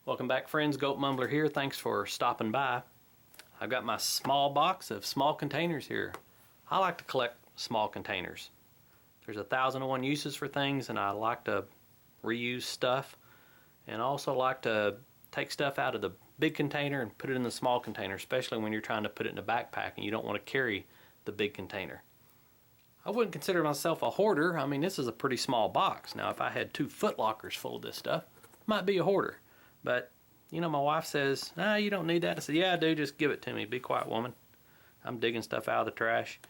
Welcome back, friends. Goat Mumbler here. Thanks for stopping by. I've got my small box of small containers here. I like to collect small containers. There's 1,001 uses for things, and I like to reuse stuff, and I also like to take stuff out of the big container and put it in the small container, especially when you're trying to put it in a backpack and you don't want to carry the big container. I wouldn't consider myself a hoarder. I mean, this is a pretty small box. Now, if I had 2 foot lockers full of this stuff, might be a hoarder. But, you know, my wife says, "Ah, you don't need that." I said, "Yeah, I do. Just give it to me. Be quiet, woman. I'm digging stuff out of the trash."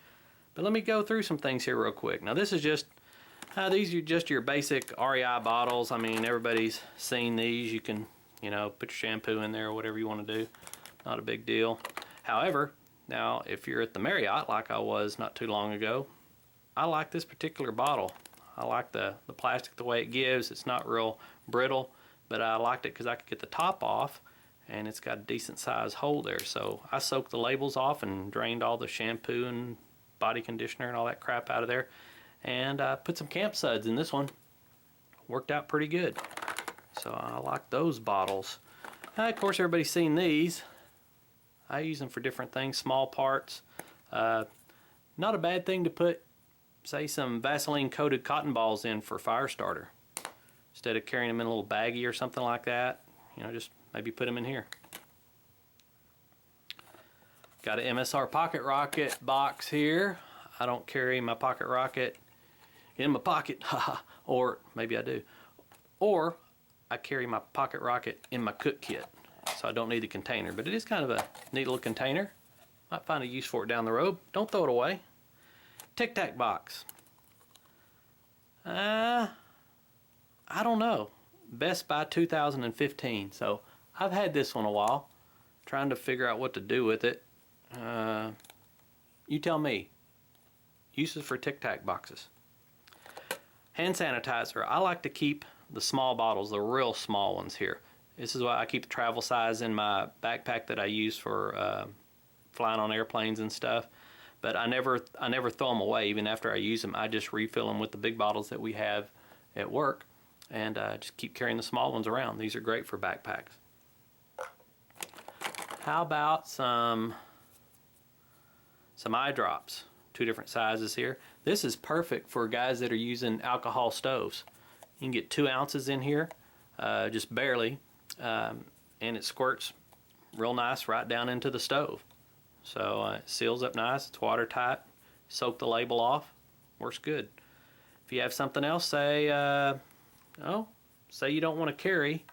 But let me go through some things here real quick. Now, this is just, these are just your basic REI bottles. I mean, everybody's seen these. You can, you know, put your shampoo in there or whatever you want to do. Not a big deal. However, now, if you're at the Marriott like I was not too long ago, I like this particular bottle. I like the plastic the way it gives. It's not real brittle, but I liked it because I could get the top off and it's got a decent size hole there. So I soaked the labels off and drained all the shampoo and body conditioner and all that crap out of there, and put some camp suds in this one. Worked out pretty good. So I like those bottles. Of course, everybody's seen these. I use them for different things, small parts. Not a bad thing to put, say, some Vaseline coated cotton balls in for fire starter. Instead of carrying them in a little baggie or something like that, you know, just maybe put them in here. Got an Msr Pocket Rocket Box here. I don't carry my Pocket Rocket in my pocket, or maybe I do. Or I carry my Pocket Rocket in my cook kit, so I don't need the container. But it is kind of a neat little container. Might find a use for it down the road. Don't throw it away. Tic Tac box. I don't know. Best Buy 2015. So I've had this one a while, trying to figure out what to do with it. You tell me. Uses for Tic Tac boxes. Hand sanitizer. I like to keep the small bottles, the real small ones here. This is why I keep the travel size in my backpack that I use for flying on airplanes and stuff. But I never throw them away. Even after I use them, I just refill them with the big bottles that we have at work, and just keep carrying the small ones around. These are great for backpacks. How about some eye drops? 2 different sizes here. This is perfect for guys that are using alcohol stoves. You can get 2 ounces in here, just barely, and it squirts real nice right down into the stove. So it seals up nice. It's watertight. Soak the label off. Works good. If you have something else, say you don't want to carry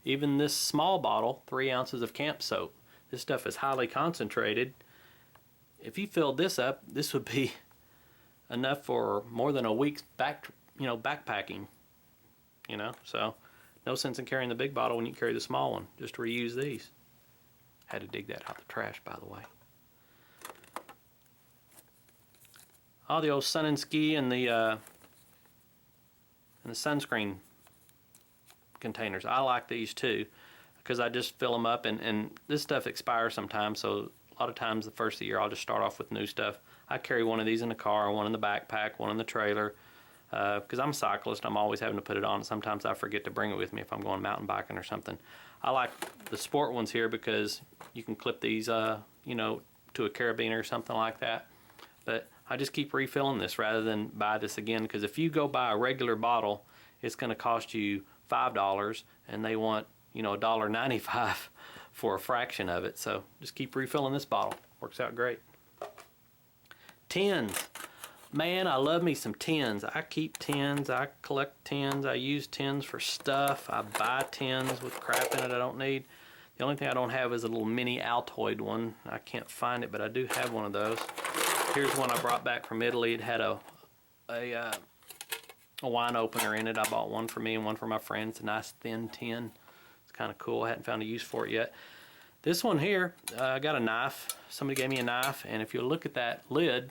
even this small bottle, 3 ounces of camp soap. This stuff is highly concentrated. If you filled this up, this would be enough for more than a week's backpacking. You know, so no sense in carrying the big bottle when you carry the small one. Just reuse these. Had to dig that out of the trash, by the way. All the old sun and ski and the sunscreen containers. I like these too, because I just fill them up, and this stuff expires sometimes, so a lot of times the first of the year I'll just start off with new stuff. I carry one of these in the car, one in the backpack, one in the trailer, because I'm a cyclist. I'm always having to put it on. Sometimes I forget to bring it with me if I'm going mountain biking or something. I like the sport ones here because you can clip these you know, to a carabiner or something like that. But I just keep refilling this rather than buy this again, because if you go buy a regular bottle, it's going to cost you $5, and they want, you know, $1.95 for a fraction of it. So just keep refilling this bottle. Works out great. Tins. Man, I love me some tins. I keep tins. I collect tins. I use tins for stuff. I buy tins with crap in it I don't need. The only thing I don't have is a little mini Altoid one. I can't find it, but I do have one of those. Here's one I brought back from Italy. It had a wine opener in it. I bought one for me and one for my friend. It's a nice thin tin. It's kind of cool. I hadn't found a use for it yet. This one here, I got a knife. Somebody gave me a knife, and if you look at that lid,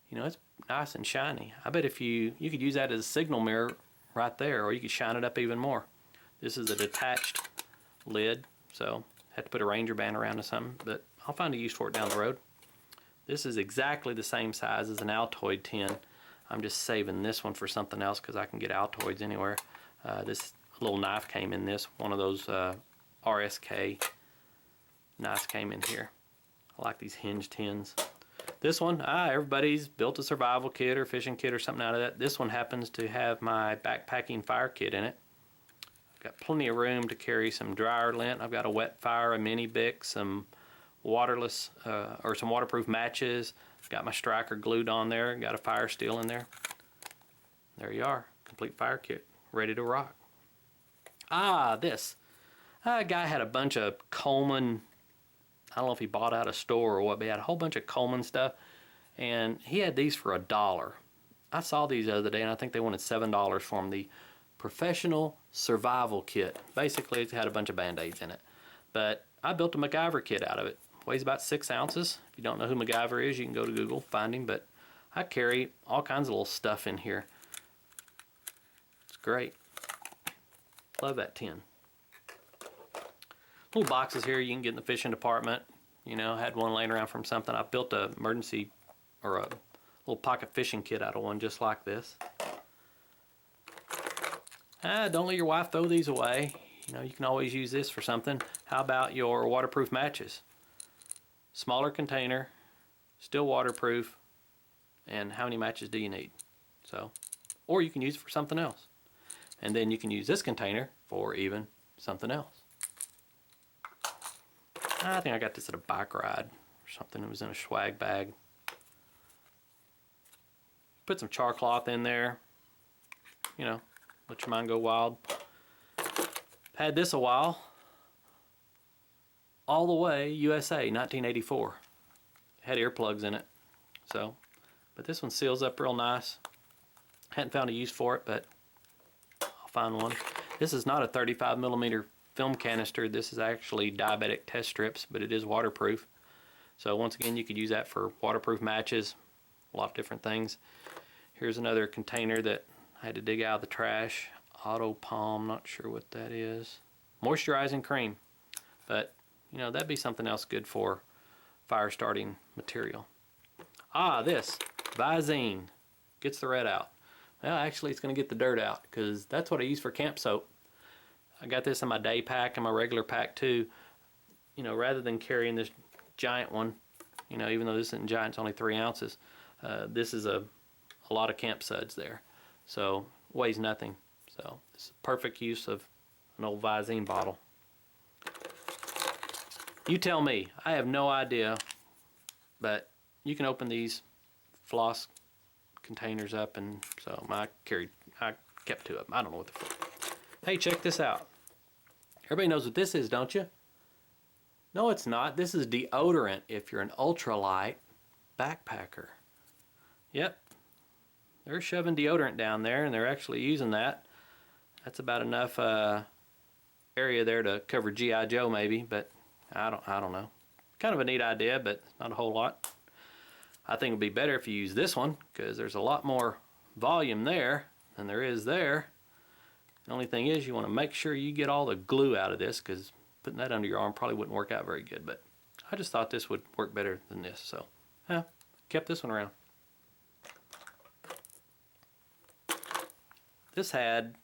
you know, it's nice and shiny. I bet if you could use that as a signal mirror right there, or you could shine it up even more. This is a detached lid, so I had to put a Ranger band around or something, but I'll find a use for it down the road. This is exactly the same size as an Altoid tin. I'm just saving this one for something else because I can get Altoids anywhere. This little knife came in this. One of those RSK knives came in here. I like these hinge tins. This one, everybody's built a survival kit or fishing kit or something out of that. This one happens to have my backpacking fire kit in it. I've got plenty of room to carry some dryer lint. I've got a wet fire, a mini Bic, some waterless or some waterproof matches. I've got my striker glued on there. Got a fire steel in there. There you are, complete fire kit, ready to rock. This. A guy had a bunch of Coleman, I don't know if he bought out a store or what, but he had a whole bunch of Coleman stuff, and he had these for $1. I saw these the other day, and I think they wanted $7 for them. The Professional Survival Kit. Basically, it had a bunch of Band-Aids in it. But I built a Macgyver kit out of it. Weighs about 6 ounces. If you don't know who Macgyver is, you can go to Google, find him. But I carry all kinds of little stuff in here. It's great. Love that tin. Little boxes here you can get in the fishing department. You know, had one laying around from something. I built a emergency or a little pocket fishing kit out of one just like this. Don't let your wife throw these away. You know, you can always use this for something. How about your waterproof matches? Smaller container, still waterproof, and how many matches do you need? So, or you can use it for something else. And then you can use this container for even something else. I think I got this at a bike ride or something. It was in a swag bag. Put some char cloth in there. You know, let your mind go wild. Had this a while. All the way USA, 1984. Had earplugs in it. So, but this one seals up real nice. Hadn't found a use for it, but I'll find one. This is not a 35mm film canister. This is actually diabetic test strips, but it is waterproof. So once again, you could use that for waterproof matches, a lot of different things. Here's another container that I had to dig out of the trash. Auto Palm, not sure what that is. Moisturizing cream, but you know, that'd be something else good for fire starting material. This Visine gets the red out. Well, actually it's going to get the dirt out because that's what I use for camp soap. I got this in my day pack and my regular pack too. You know, rather than carrying this giant one, you know, even though this isn't giant, it's only 3 ounces. This is a lot of camp suds there. So weighs nothing. So it's a perfect use of an old Visine bottle. You tell me. I have no idea, but you can open these floss containers up, and so I kept 2 of them. I don't know what the fuck. Hey, check this out. Everybody knows what this is, don't you? No, it's not. This is deodorant if you're an ultralight backpacker. Yep. They're shoving deodorant down there, and they're actually using that. That's about enough area there to cover G.I. Joe maybe, but I don't know. Kind of a neat idea, but not a whole lot. I think it would be better if you use this one because there's a lot more volume there than there is there. The only thing is you want to make sure you get all the glue out of this because putting that under your arm probably wouldn't work out very good, but I just thought this would work better than this, so kept this one around. This had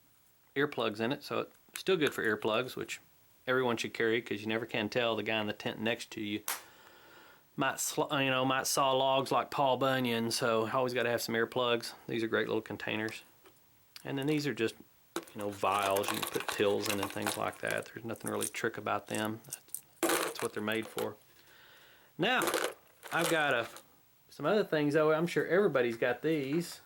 earplugs in it, so it's still good for earplugs, which everyone should carry because you never can tell. The guy in the tent next to you might saw logs like Paul Bunyan, so always got to have some earplugs. These are great little containers. And then these are just, you know, vials. You can put pills in and things like that. There's nothing really trick about them. That's what they're made for. Now, I've got some other things, though. I'm sure everybody's got these.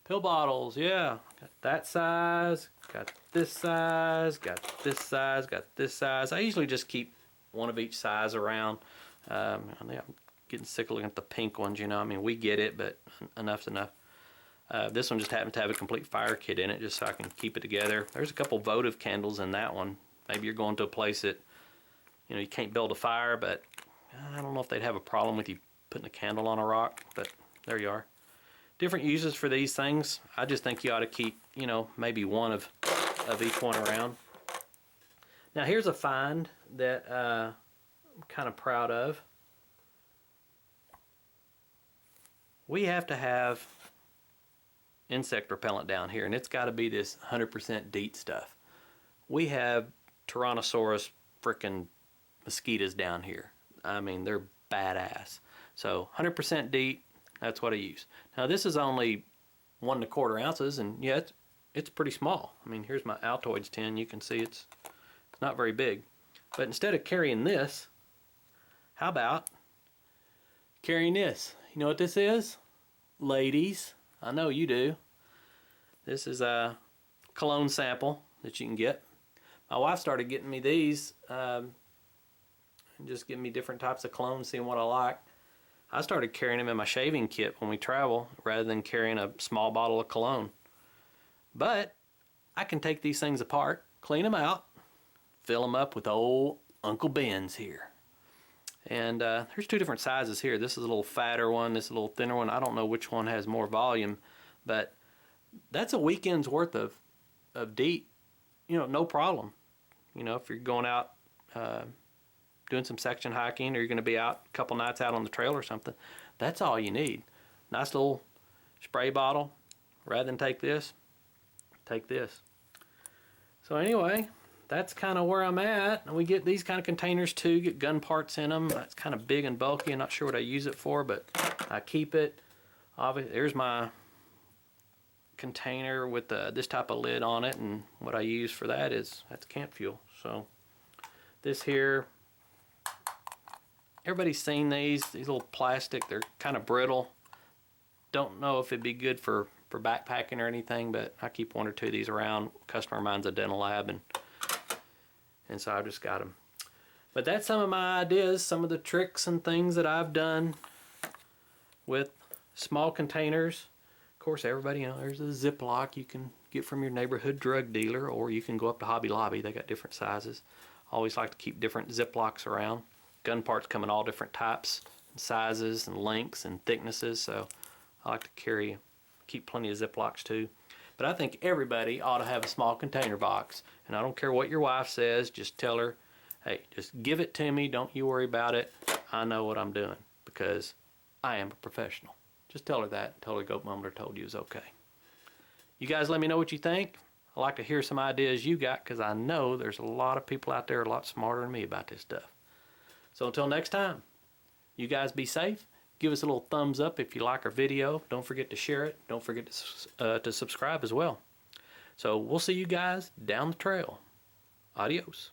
Pill bottles, yeah. Got that size, got this size, got this size, got this size. I usually just keep one of each size around. I'm getting sick of looking at the pink ones, you know. I mean, we get it, but enough's enough. This one just happens to have a complete fire kit in it, just so I can keep it together. There's a couple votive candles in that one. Maybe you're going to a place that, you know, you can't build a fire, but I don't know if they'd have a problem with you putting a candle on a rock, but there you are. Different uses for these things. I just think you ought to keep, you know, maybe one of each one around. Now here's a find that I'm kind of proud of. We have to have insect repellent down here, and it's got to be this 100% DEET stuff. We have Tyrannosaurus freaking mosquitoes down here. I mean, they're badass. So 100% DEET, that's what I use. Now this is only 1 1/4 ounces, and yeah, it's pretty small. I mean, here's my Altoids tin. You can see it's not very big. But instead of carrying this, how about carrying this? You know what this is? Ladies, I know you do. This is a cologne sample that you can get. My wife started getting me these and just giving me different types of cologne, seeing what I like. I started carrying them in my shaving kit when we travel rather than carrying a small bottle of cologne. But I can take these things apart, clean them out, fill them up with old Uncle Ben's here. And there's 2 different sizes here. This is a little fatter one, this is a little thinner one. I don't know which one has more volume, but that's a weekend's worth of DEET, you know, no problem. You know, if you're going out doing some section hiking, or you're going to be out a couple nights out on the trail or something, that's all you need. Nice little spray bottle. Rather than take this, take this. So anyway, that's kind of where I'm at. And we get these kind of containers too, get gun parts in them. That's kind of big and bulky. I'm not sure what I use it for, but I keep it. Obviously, there's my container with this type of lid on it, and what I use for that is, that's camp fuel. So this here, everybody's seen these little plastic, they're kind of brittle. Don't know if it'd be good for backpacking or anything, but I keep 1 or 2 of these around. Customer of mine's a dental lab, and so I've just got them. But that's some of my ideas, some of the tricks and things that I've done with small containers. Of course, everybody, you know, there's a Ziploc you can get from your neighborhood drug dealer, or you can go up to Hobby Lobby. They got different sizes. Always like to keep different Ziplocs around. Gun parts come in all different types, and sizes, and lengths, and thicknesses, so I like to keep plenty of Ziplocs too. But I think everybody ought to have a small container box, and I don't care what your wife says, just tell her, hey, just give it to me, don't you worry about it. I know what I'm doing, because I am a professional. Just tell her that. Tell her Goat Mumbler told you it was okay. You guys let me know what you think. I like to hear some ideas you got, because I know there's a lot of people out there a lot smarter than me about this stuff. So until next time, you guys be safe. Give us a little thumbs up if you like our video. Don't forget to share it. Don't forget to subscribe as well. So we'll see you guys down the trail. Adios.